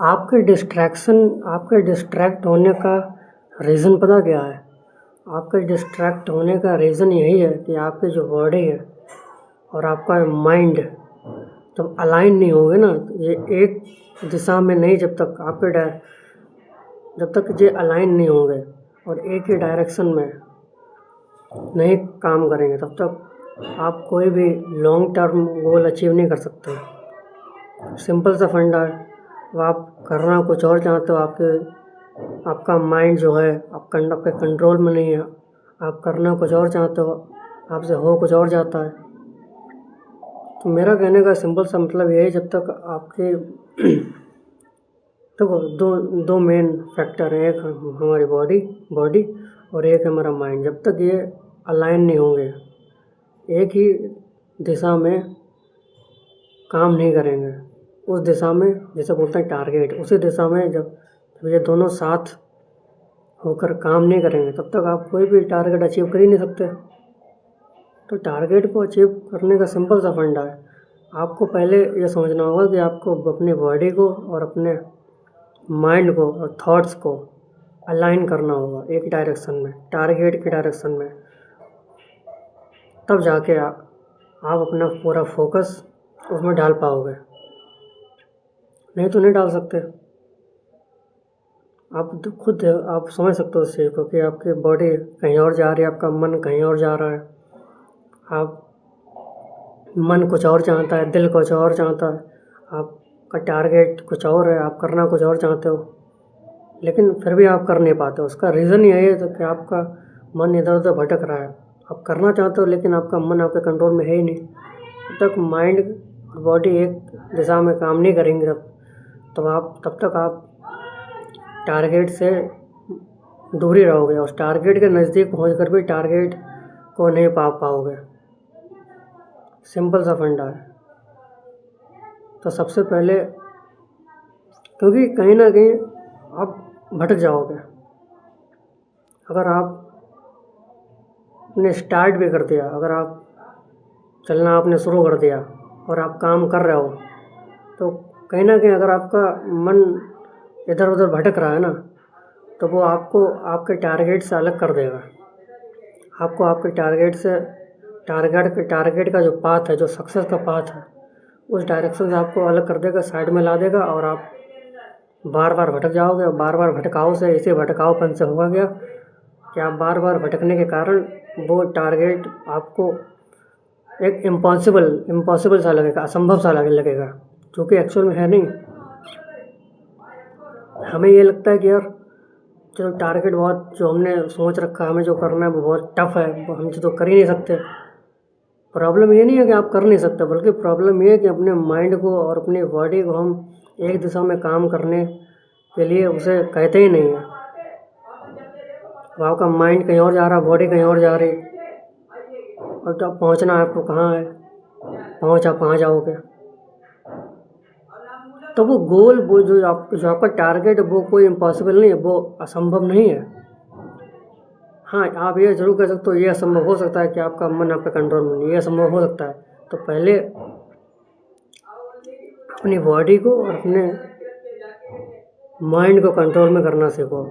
आपके डिस्ट्रैक्ट होने का रीज़न पता क्या है? आपके डिस्ट्रैक्ट होने का रीज़न यही है कि आपकी जो बॉडी है और आपका माइंड जब अलाइन नहीं होंगे ना, ये एक दिशा में नहीं, जब तक ये अलाइन नहीं होंगे और एक ही डायरेक्शन में नहीं काम करेंगे, तब तक आप कोई भी लॉन्ग टर्म गोल अचीव नहीं कर सकते। सिंपल सा फंडा है। अब आप करना कुछ और चाहते हो, आपका माइंड जो है आपके कंट्रोल में नहीं है, आप करना कुछ और चाहते हो, आपसे हो कुछ और जाता है। तो मेरा कहने का सिंपल सा मतलब यही, जब तक आपके देखो दो मेन फैक्टर हैं, एक हमारी बॉडी और एक है हमारा माइंड। जब तक ये अलाइन नहीं होंगे, एक ही दिशा में काम नहीं करेंगे, उस दिशा में जैसे बोलते हैं टारगेट, उसी दिशा में जब ये दोनों साथ होकर काम नहीं करेंगे, तब तक आप कोई भी टारगेट अचीव कर ही नहीं सकते। तो टारगेट को अचीव करने का सिंपल सा फंडा है। आपको पहले ये समझना होगा कि आपको अपनी बॉडी को और अपने माइंड को और थॉट्स को अलाइन करना होगा एक डायरेक्शन में, टारगेट के डायरेक्शन में। तब जाके आप अपना पूरा फोकस उसमें डाल पाओगे, नहीं तो नहीं डाल सकते। आप समझ सकते हो उस चीज़ को कि आपकी बॉडी कहीं और जा रही है, आपका मन कहीं और जा रहा है। आप मन कुछ और चाहता है, दिल कुछ और चाहता है, आपका टारगेट कुछ और है, आप करना कुछ और चाहते हो, लेकिन फिर भी आप कर नहीं पाते। उसका रीज़न यही है कि आपका मन इधर उधर भटक रहा है। आप करना चाहते हो लेकिन आपका मन आपके कंट्रोल में है ही नहीं। जब तक माइंड और बॉडी एक दिशा में काम नहीं करेंगे, तब तक आप टारगेट से दूर ही रहोगे और टारगेट के नज़दीक पहुँच कर भी टारगेट को नहीं पा पाओगे। सिंपल सा फंडा है। तो सबसे पहले, क्योंकि कहीं ना कहीं आप भटक जाओगे। अगर आपने स्टार्ट भी कर दिया, अगर आप चलना आपने शुरू कर दिया और आप काम कर रहे हो, तो कहीं ना कहीं अगर आपका मन इधर उधर भटक रहा है ना, तो वो आपको आपके टारगेट से अलग कर देगा। आपको आपके टारगेट का जो पाथ है, जो सक्सेस का पाथ है, उस डायरेक्शन से आपको अलग कर देगा, साइड में ला देगा और आप बार बार भटक जाओगे। और बार बार भटकाव से, इसी भटकावपन से होगा क्या कि आप बार बार भटकने के कारण वो टारगेट आपको एक इम्पॉसिबल सा लगेगा, असंभव सा लगेगा, जो कि एक्चुअल में है नहीं। हमें ये लगता है कि यार चलो टारगेट जो हमने सोच रखा है, हमें जो करना है वो बहुत टफ है, वो हम तो कर ही नहीं सकते। प्रॉब्लम ये नहीं है कि आप कर नहीं सकते, बल्कि प्रॉब्लम ये है कि अपने माइंड को और अपनी बॉडी को हम एक दिशा में काम करने के लिए उसे कहते ही नहीं है। अब आपका माइंड कहीं और जा रहा है, बॉडी कहीं और जा रही, और जब पहुंचना है आपको कहाँ है, आप कहाँ जाओगे। तो वो गोल, जो आपका टारगेट है, वो कोई इम्पॉसिबल नहीं है, वो असंभव नहीं है। हाँ, आप ये ज़रूर कह सकते हो ये असंभव हो सकता है कि आपका मन आपके कंट्रोल में नहीं, ये असंभव हो सकता है। तो पहले अपनी बॉडी को और अपने माइंड को कंट्रोल में करना सीखो,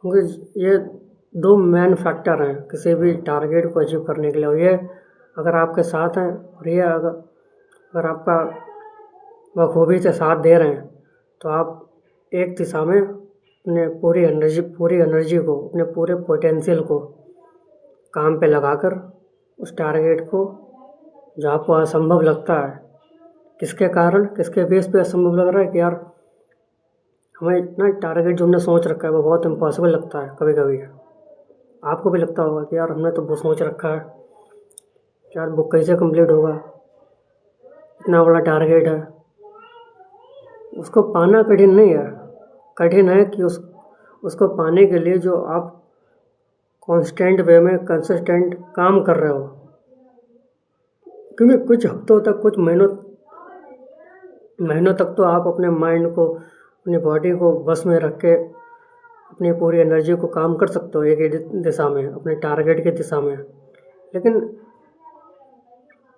क्योंकि ये दो मेन फैक्टर हैं किसी भी टारगेट को अचीव करने के लिए। और ये अगर आपके साथ हैं, और ये अगर आपका बखूबी से साथ दे रहे हैं, तो आप एक दिशा में अपने पूरी एनर्जी को, अपने पूरे पोटेंशियल को काम पे लगाकर उस टारगेट को, जो आपको असंभव लगता है, किसके बेस पे असंभव लग रहा है कि यार हमें इतना टारगेट जो हमने सोच रखा है वो बहुत इम्पॉसिबल लगता है। कभी कभी आपको भी लगता होगा कि यार हमने तो वो सोच रखा है, यार वो कैसे कंप्लीट होगा, इतना बड़ा टारगेट है। उसको पाना कठिन नहीं है, कठिन है कि उसको पाने के लिए जो आप कांस्टेंट वे में कंसिस्टेंट काम कर रहे हो। क्योंकि कुछ हफ्तों तक, कुछ महीनों तक तो आप अपने माइंड को, अपनी बॉडी को बस में रख के अपनी पूरी एनर्जी को काम कर सकते हो एक ही दिशा में, अपने टारगेट की दिशा में, लेकिन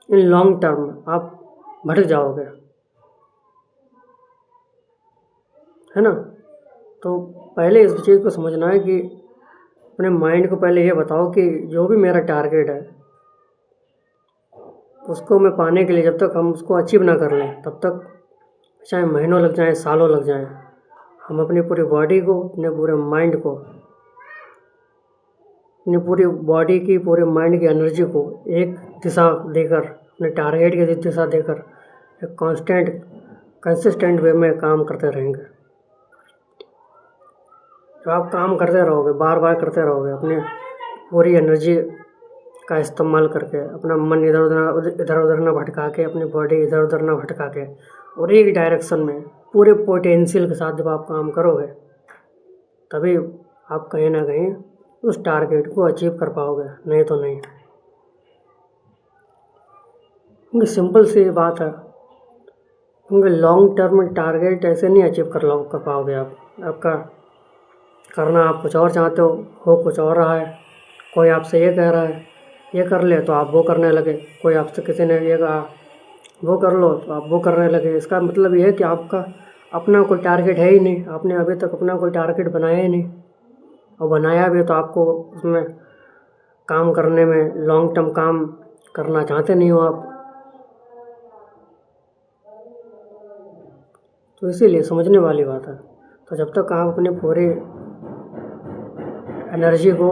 इन लॉन्ग टर्म आप भटक जाओगे। है ना। तो पहले इस चीज़ को समझना है कि अपने माइंड को पहले ये बताओ कि जो भी मेरा टारगेट है उसको मैं पाने के लिए जब तक हम उसको अचीव ना कर लें तब तक चाहे महीनों लग जाएं, सालों लग जाएं, हम अपनी पूरी बॉडी को, अपने पूरे माइंड को, अपनी पूरी बॉडी की, पूरे माइंड की एनर्जी को एक दिशा देकर, अपने टारगेट की दिशा देकर एक कांस्टेंट कंसिस्टेंट वे में काम करते रहेंगे। तो आप काम करते रहोगे, बार बार करते रहोगे, अपने पूरी एनर्जी का इस्तेमाल करके, अपना मन इधर उधर ना भटका के, अपनी बॉडी इधर उधर ना भटका के, और एक डायरेक्शन में पूरे पोटेंशियल के साथ जब आप काम करोगे तभी आप कहीं ना कहीं उस टारगेट को अचीव कर पाओगे, नहीं तो नहीं। क्योंकि सिंपल सी बात है, क्योंकि लॉन्ग टर्म टारगेट ऐसे नहीं अचीव कर पाओगे आप। आपका करना आप कुछ और चाहते हो कुछ और रहा है। कोई आपसे ये कह रहा है ये कर ले तो आप वो करने लगे, कोई आपसे किसी ने ये कहा वो कर लो तो आप वो करने लगे। इसका मतलब ये है कि आपका अपना कोई टारगेट है ही नहीं, आपने अभी तक अपना कोई टारगेट बनाया ही नहीं, और बनाया भी तो आपको उसमें काम करने में लॉन्ग टर्म काम करना चाहते नहीं हो आप। तो इसीलिए समझने वाली बात है। तो जब तक आप अपनी पूरी एनर्जी को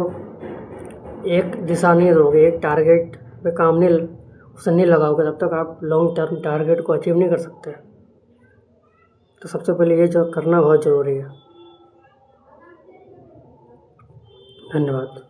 एक दिशा नहीं दोगे, एक टारगेट पे काम नहीं उसे नहीं लगाओगे, तब तक आप लॉन्ग टर्म टारगेट को अचीव नहीं कर सकते। तो सबसे पहले ये जो करना बहुत ज़रूरी है। धन्यवाद।